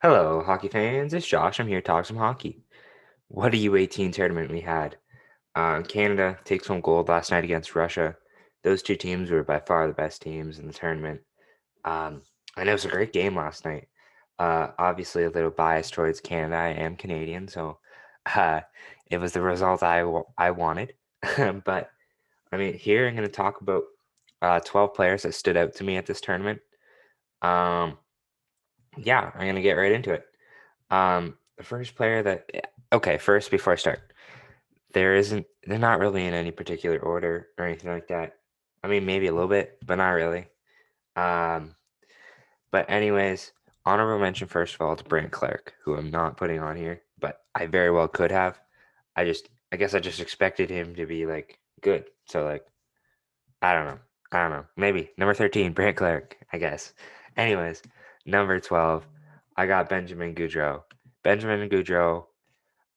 Hello, hockey fans. It's Josh. I'm here to talk some hockey. What a U18 tournament we had. Canada takes home gold last night against Russia. Those two teams were by far the best teams in the tournament. Um, and it was a great game last night. Obviously, a little biased towards Canada. I am Canadian, so uh, it was the result I wanted. But I mean, here I'm going to talk about 12 players that stood out to me at this tournament. Um, yeah, I'm going to get right into it. The first player that okay, first before I start, they're not really in any particular order or anything like that. I mean, maybe a little bit, but not really. Um, but anyways, honorable mention first of all to Brant Clark, who I'm not putting on here, but I very well could have. I guess I just expected him to be like good. So like I don't know. I don't know. Maybe number 13, Brant Clark, I guess. Anyways, number 12, I got Benjamin Goudreau. Benjamin Goudreau,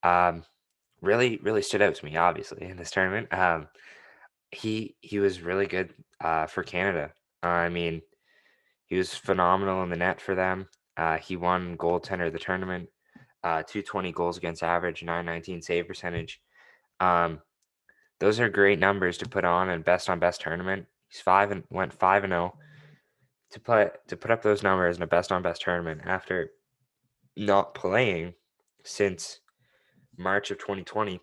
um, really stood out to me, obviously, in this tournament. He was really good for Canada. I mean, he was phenomenal in the net for them. He won goaltender of the tournament, 220 goals against average, 919 save percentage. Um, those are great numbers to put on in best tournament. He's went 5-0 to put up those numbers in a best on best tournament after not playing since March of 2020.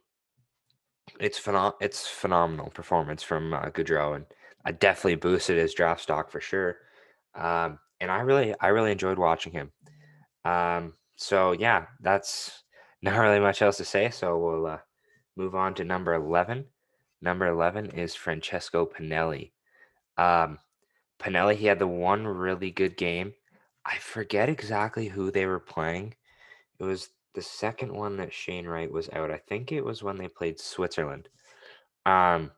It's phenomenal performance from Goudreau, and I definitely boosted his draft stock for sure. And I really enjoyed watching him. So yeah, that's not really much else to say. So we'll move on to number 11. Number 11 is Francesco Pinelli. Um, Pinelli, he had the one really good game. I forget exactly who they were playing. It was the second one that Shane Wright was out. I think it was when they played Switzerland. Um,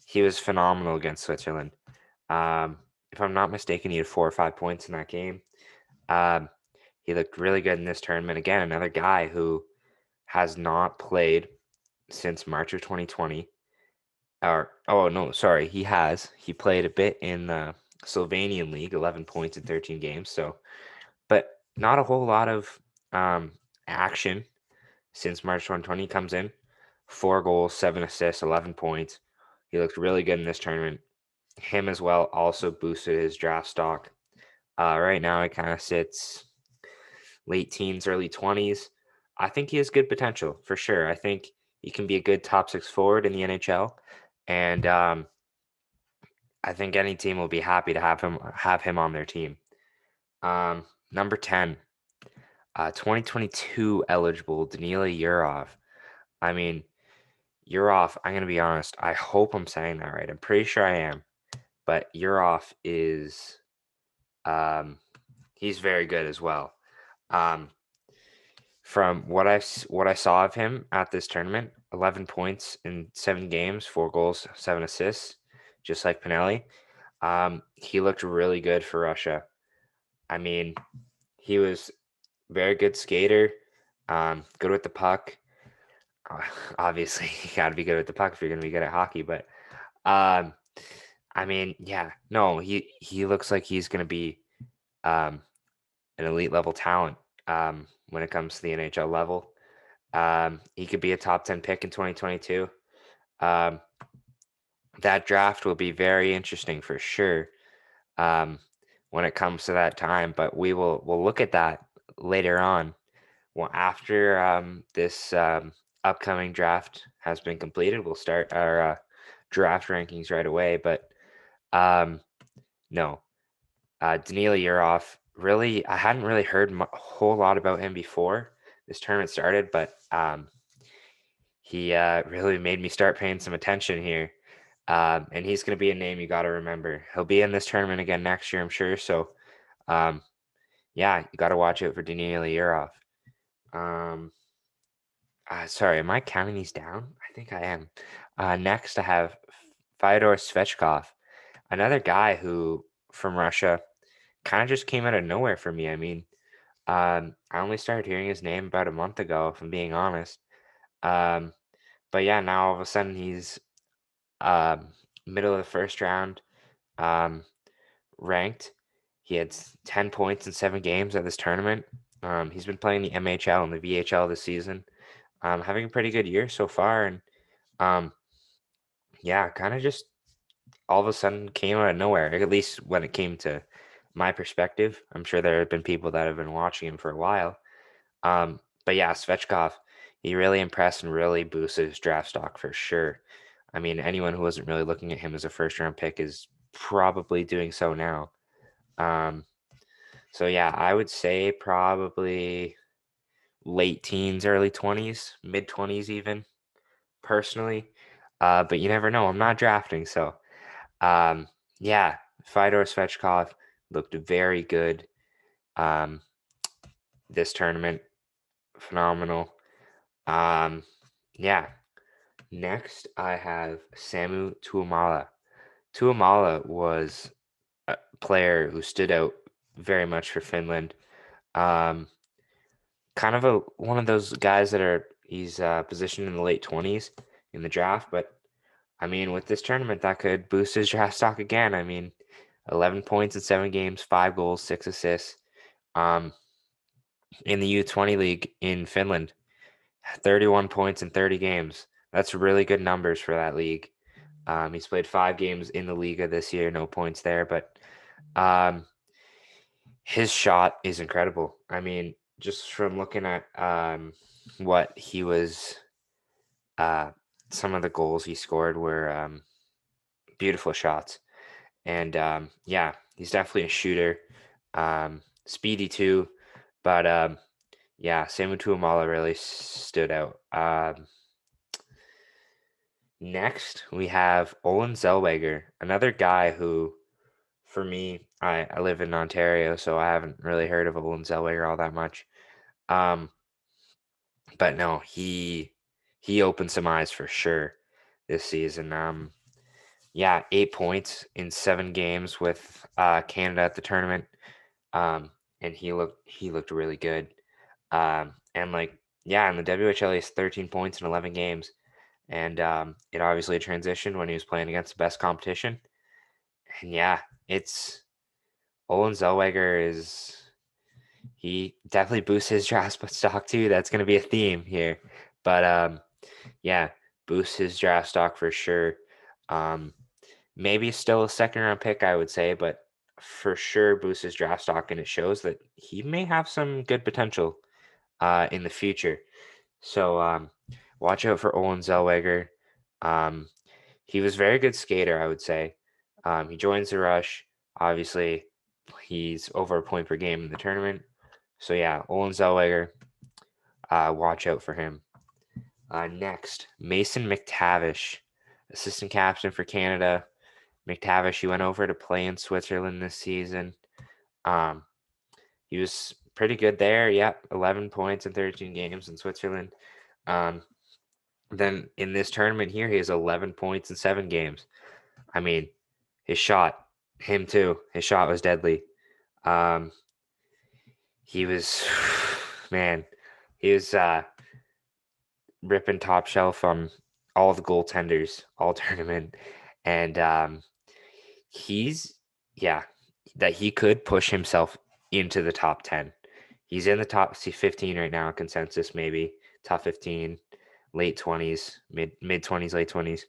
he was phenomenal against Switzerland. Um, if I'm not mistaken, he had 4 or 5 points in that game. Um, he looked really good in this tournament. Again, another guy who has not played since March of 2020. Or oh no, sorry, he has. He played a bit in the Slovenian league, 11 points in 13 games. So, but not a whole lot of um, action since March 2020 comes in. 4 goals, 7 assists, 11 points. He looked really good in this tournament. Him as well also boosted his draft stock. Right now, it kind of sits late teens, early 20s. I think he has good potential for sure. I think he can be a good top six forward in the NHL, and I think any team will be happy to have him on their team. Number 10, 2022 eligible Danila Yurov. I mean, Yurov. I'm gonna be honest. I hope I'm saying that right. I'm pretty sure I am, but Yurov is he's very good as well. Um, from what I saw of him at this tournament, 11 points in 7 games, 4 goals, 7 assists, just like Pinelli. He looked really good for Russia. I mean, he was very good skater, good with the puck. Uh, Obviously, you got to be good with the puck if you're going to be good at hockey. But um, I mean, yeah, no, he looks like he's going to be um, an elite level talent when it comes to the NHL level. He could be a top 10 pick in 2022. Um, that draft will be very interesting for sure um, when it comes to that time. But we'll look at that later on. Well, after this upcoming draft has been completed, we'll start our draft rankings right away. But um, no, Danila Yurov, really, I hadn't really heard a whole lot about him before this tournament started, but he really made me start paying some attention here. And he's going to be a name you got to remember. He'll be in this tournament again next year, I'm sure. So, um, yeah, you got to watch out for Danila Yurov. Um, sorry, am I counting these down? I think I am. Next, I have Fyodor Svechkov, another guy who from Russia kind of just came out of nowhere for me. I mean, I only started hearing his name about a month ago, if I'm being honest. Um, but yeah, now all of a sudden he's um, middle of the first round um, ranked. He had 10 points in 7 games at this tournament. He's been playing the MHL and the VHL this season. Having a pretty good year so far, and um, yeah, kind of just all of a sudden came out of nowhere. At least when it came to my perspective, I'm sure there have been people that have been watching him for a while. But yeah, Svechkov, he really impressed and really boosted his draft stock for sure. I mean, anyone who wasn't really looking at him as a first round pick is probably doing so now. Um, so yeah, I would say probably late teens, early 20s, mid 20s even personally. But you never know. I'm not drafting, so um, yeah, Fyodor Svechkov looked very good um, this tournament. Phenomenal. Um, yeah. Next, I have Samu Tuomala. Tuomala was a player who stood out very much for Finland. Um, kind of a one of those guys that are he's positioned in the late 20s in the draft, but I mean, with this tournament, that could boost his draft stock again. I mean, 11 points in 7 games, 5 goals, 6 assists. Um, in the U20 league in Finland, 31 points in 30 games. That's really good numbers for that league. He's played 5 games in the Liga this year, no points there, but um, his shot is incredible. I mean, just from looking at what he was, uh, some of the goals he scored were beautiful shots. And yeah, he's definitely a shooter, speedy too. But yeah, Samu Tuamala really stood out. Next, we have Olin Zellweger, another guy who, for me, I live in Ontario, so I haven't really heard of Olin Zellweger all that much. Um, but no, he opened some eyes for sure this season. Yeah, 8 points in 7 games with Canada at the tournament. And he looked really good. And like yeah, in the WHL he has 13 points in 11 games. And it obviously transitioned when he was playing against the best competition. And yeah, it's Olin Zellweger is he definitely boosts his draft stock too. That's going to be a theme here. But yeah, boosts his draft stock for sure. Um, maybe still a second round pick, I would say, but for sure boosts his draft stock, and it shows that he may have some good potential in the future. So watch out for Olin Zellweger. Um, he was a very good skater, I would say. He joins the rush. Obviously, he's over a point per game in the tournament. So yeah, Olin Zellweger, watch out for him. Next, Mason McTavish, assistant captain for Canada. McTavish, he went over to play in Switzerland this season. Um, he was pretty good there. Yep, 11 points in 13 games in Switzerland. Um, then in this tournament here, he has 11 points in 7 games. I mean, his shot, him too. His shot was deadly. Um, he was, man, he was ripping top shelf on all the goaltenders all tournament, and he's yeah, that he could push himself into the top 10. He's in the top 15 right now, consensus maybe top 15, late 20s, mid 20s, late 20s.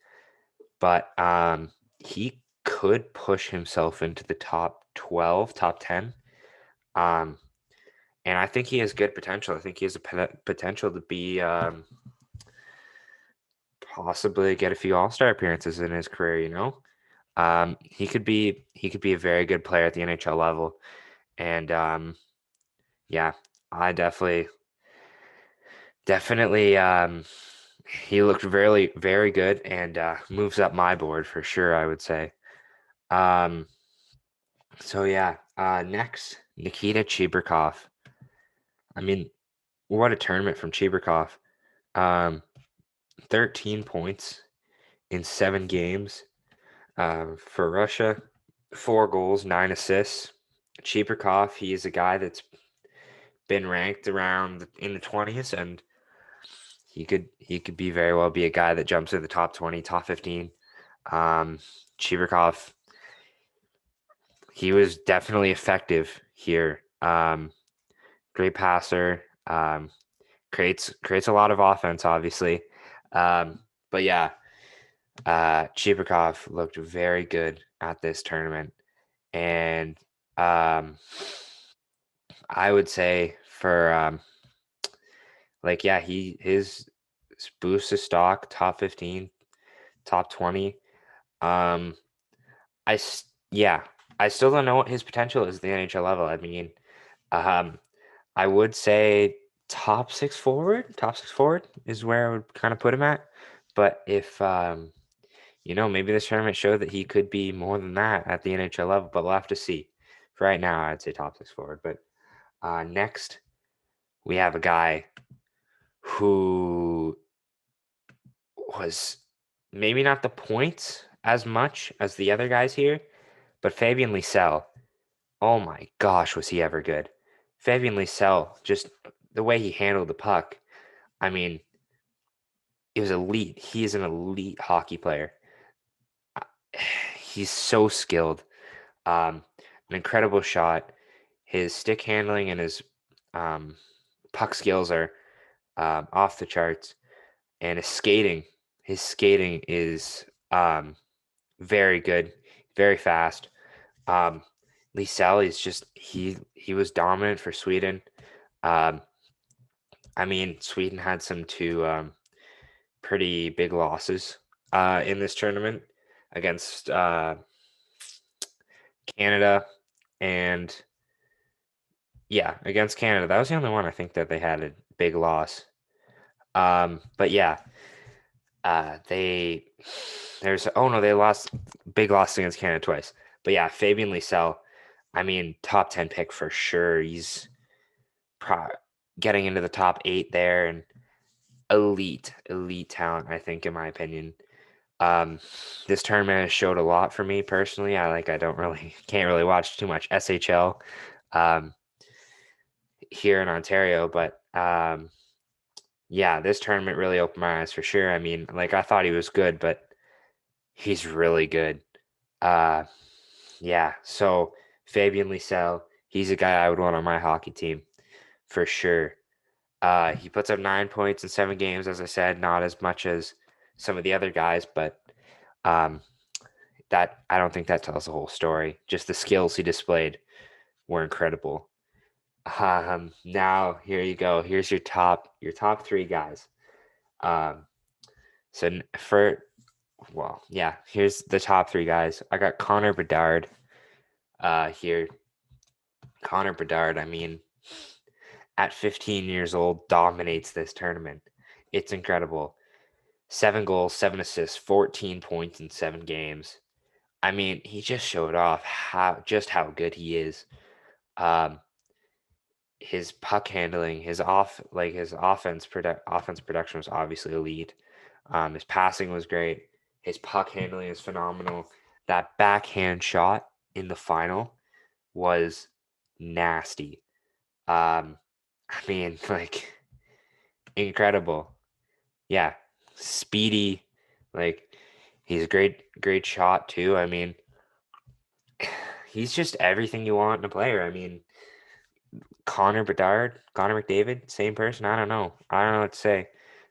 But he could push himself into the top 12, top 10. Um, and I think he has good potential. I think he has a potential to be possibly get a few All-Star appearances in his career, you know? He could be a very good player at the NHL level. And yeah, I definitely he looked very very good and moves up my board for sure, I would say. Um so yeah, next Nikita Chibrikov. I mean, what a tournament from Chibrikov. Um 13 points in 7 games for Russia, 4 goals, 9 assists. Chibrikov, he is a guy that's been ranked around in the 20s, and he could be very well be a guy that jumps in the top 20, top 15. Chibrikov, he was definitely effective here. great passer. Creates a lot of offense, obviously. Um, but yeah, Chibikov looked very good at this tournament, and um, I would say for like yeah, his boost to stock top 15, top 20. Um, yeah, I still don't know what his potential is at the NHL level. I mean, um, I would say top six forward is where I would kind of put him at. But if maybe this tournament showed that he could be more than that at the NHL level, but we'll have to see. For right now, I'd say top six forward. But next, we have a guy who was maybe not the points as much as the other guys here, but Fabian Lysell. Oh my gosh, was he ever good? Fabian Lysell, just the way he handled the puck. I mean, it was elite. He is an elite hockey player. He's so skilled. An incredible shot. His stick handling and his um, puck skills are off the charts. And his skating is very good, very fast. Um, Lysell is just he was dominant for Sweden. Um, I mean, Sweden had some two pretty big losses in this tournament against Canada and against Canada. That was the only one I think that they had a big loss. But yeah, they there's oh no, they lost big loss against Canada twice. But yeah, Fabian Lysell, I mean, top 10 pick for sure. He's pro- getting into the top 8 there and elite talent, I think, in my opinion. Um, this tournament has showed a lot for me personally. I don't really can't really watch too much SHL um, here in Ontario, but yeah, this tournament really opened my eyes for sure. I mean, like I thought he was good, but he's really good. Uh, yeah, so Fabian Lysell, he's a guy I would want on my hockey team for sure. He puts up 9 points in 7 games, as I said, not as much as some of the other guys, but um, that I don't think that tells the whole story. Just the skills he displayed were incredible. Now here you go. Here's your top 3 guys. Um, so here's the top 3 guys. I got Connor Bedard here. Connor Bedard, I mean, at 15 years old, dominates this tournament. It's incredible. 7 goals, 7 assists, 14 points in 7 games. I mean, he just showed off how good he is. Um, his puck handling, his offense production was obviously elite. His passing was great. His puck handling is phenomenal. That backhand shot in the final was nasty. I mean, like incredible. Yeah, speedy. Like he's a great shot too. I mean, he's just everything you want in a player. I mean, Connor Bedard, Connor McDavid, same person. I don't know. I don't know what to say.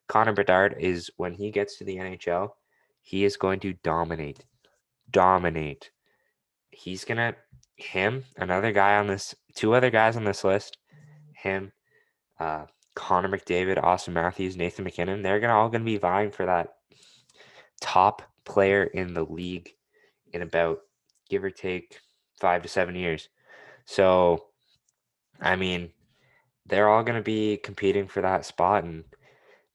Connor Bedard is when he gets to the NHL, he is going to dominate. Dominate. He's gonna another guy on this, 2 other guys on this list, him, uh, Connor McDavid, Austin Matthews, Nathan McKinnon. They're all gonna be vying for that top player in the league in about give or take 5 to 7 years. So, I mean, they're all going to be competing for that spot. And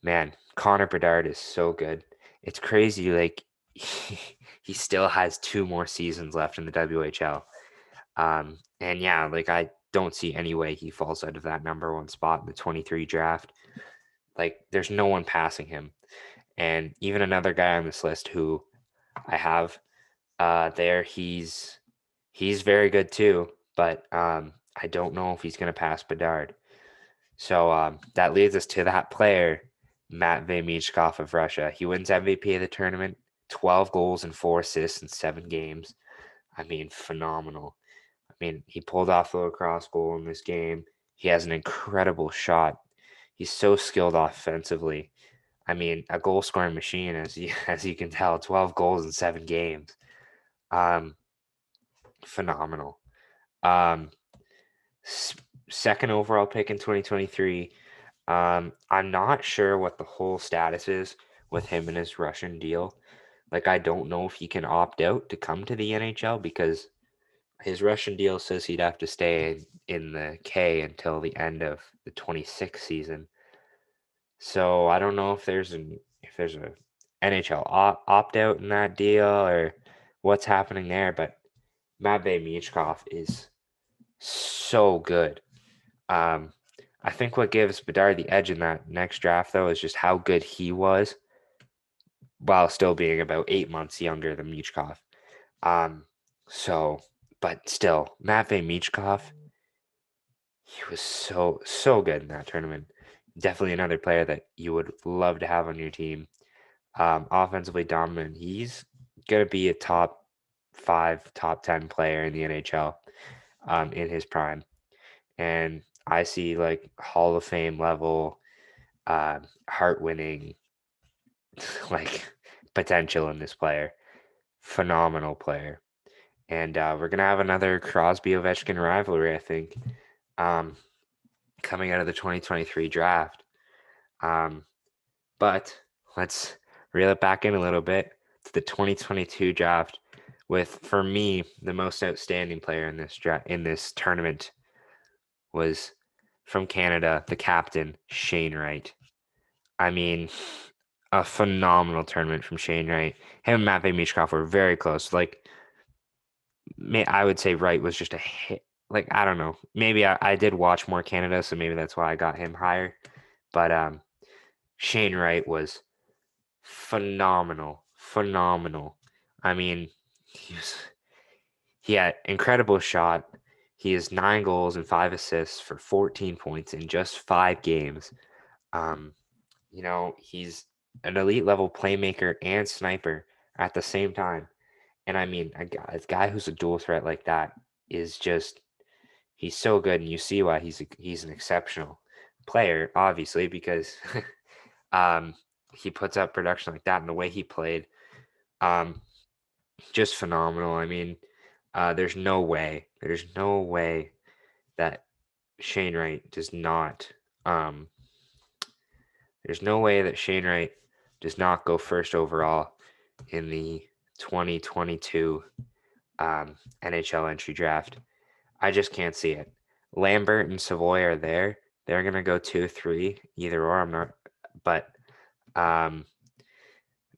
man, Connor Bedard is so good. It's crazy. Like, he still has 2 more seasons left in the WHL. And yeah, like, I don't see any way he falls out of that #1 spot in the 23 draft. Like, there's no one passing him. And even another guy on this list who I have there, he's very good too, but I don't know if he's going to pass Bedard. So that leads us to that player, Matvey Michkov of Russia. He wins MVP of the tournament, 12 goals and 4 assists in 7 games. I mean, phenomenal. I mean, he pulled off the lacrosse goal in this game. He has an incredible shot. He's so skilled offensively. I mean, a goal scoring machine, as you can tell, 12 goals in 7 games. Um, Phenomenal. Um, s- Second overall pick in 2023. I'm not sure what the whole status is with him and his Russian deal. Like, I don't know if he can opt out to come to the NHL because his Russian deal says he'd have to stay in the K until the end of the 26th season. So I don't know if there's a NHL opt out in that deal or what's happening there, but Matvey Michkov is so good. Um, I think what gives Bedard the edge in that next draft, though, is just how good he was while still being about 8 months younger than Michkov. Um, so, but still, Matvey Michkov, he was so good in that tournament. Definitely another player that you would love to have on your team. Offensively dominant. He's gonna be a top 5, top 10 player in the NHL in his prime. And I see like Hall of Fame level, heart winning like potential in this player. Phenomenal player. And we're gonna have another Crosby Ovechkin rivalry, I think, um, coming out of the 2023 draft. Um, but let's reel it back in a little bit to the 2022 draft with, for me, the most outstanding player in this tournament was from Canada, the captain, Shane Wright. I mean, a phenomenal tournament from Shane Wright. Him and Matvey Michkov were very close. Like, I would say Wright was just a hit. Like, I don't know. Maybe I did watch more Canada, so maybe that's why I got him higher. But Shane Wright was phenomenal, phenomenal. I mean, he had incredible shot. He has 9 goals and 5 assists for 14 points in just 5 games. Um, he's an elite level playmaker and sniper at the same time. And I mean, a guy who's a dual threat like that is just he's so good, and you see why he's an exceptional player, obviously, because um, he puts up production like that, and the way he played, um, just phenomenal. I mean, there's no way that Shane Wright does not, um, there's no way that Shane Wright does not go first overall in the 2022 NHL entry draft. I just can't see it. Lambert and Savoy are there. They're gonna go 2, 3, either or. I'm not, but um,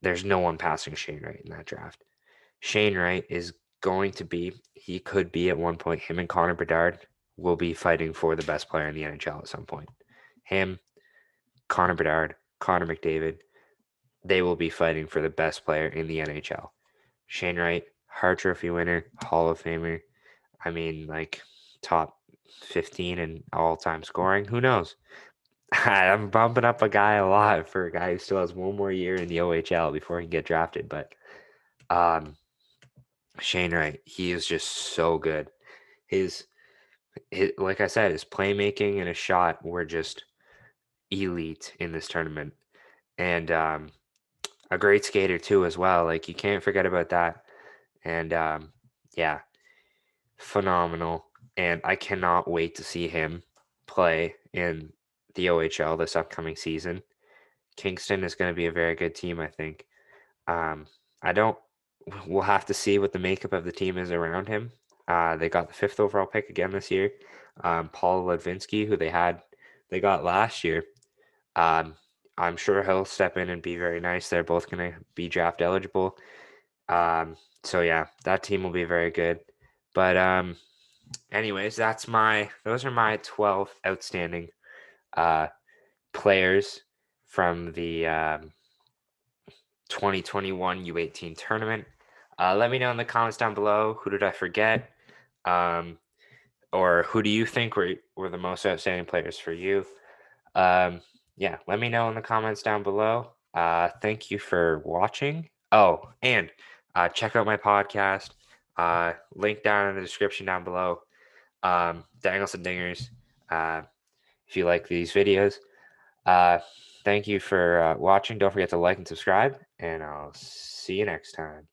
there's no one passing Shane Wright in that draft. Shane Wright is going to be. He could be at one point. Him and Connor Bedard will be fighting for the best player in the NHL at some point. Him, Connor Bedard, Connor McDavid. They will be fighting for the best player in the NHL. Shane Wright, Hart Trophy winner, Hall of Famer. I mean, like top 15 in all time scoring. Who knows? I'm bumping up a guy a lot for a guy who still has one more year in the OHL before he can get drafted. But um, Shane Wright, he is just so good. His, like I said, his playmaking and his shot were just elite in this tournament. And a great skater too, as well. Like, you can't forget about that. And yeah, phenomenal. And I cannot wait to see him play in the OHL this upcoming season. Kingston is going to be a very good team, I think. Um, I don't. We'll have to see what the makeup of the team is around him. They got the 5th overall pick again this year. Paul Ledvinsky, who they got last year. Um, I'm sure he'll step in and be very nice. They're both going to be draft eligible. So yeah, that team will be very good. But anyways, those are my 12 outstanding uh, players from the 2021 U18 tournament. Let me know in the comments down below, who did I forget? Um, or who do you think were the most outstanding players for you? Um, yeah, let me know in the comments down below. Thank you for watching. Oh, and check out my podcast. Link down in the description down below. Dangles and Dingers. uh, if you like these videos. Uh, Thank you for watching. Don't forget to like and subscribe, and I'll see you next time.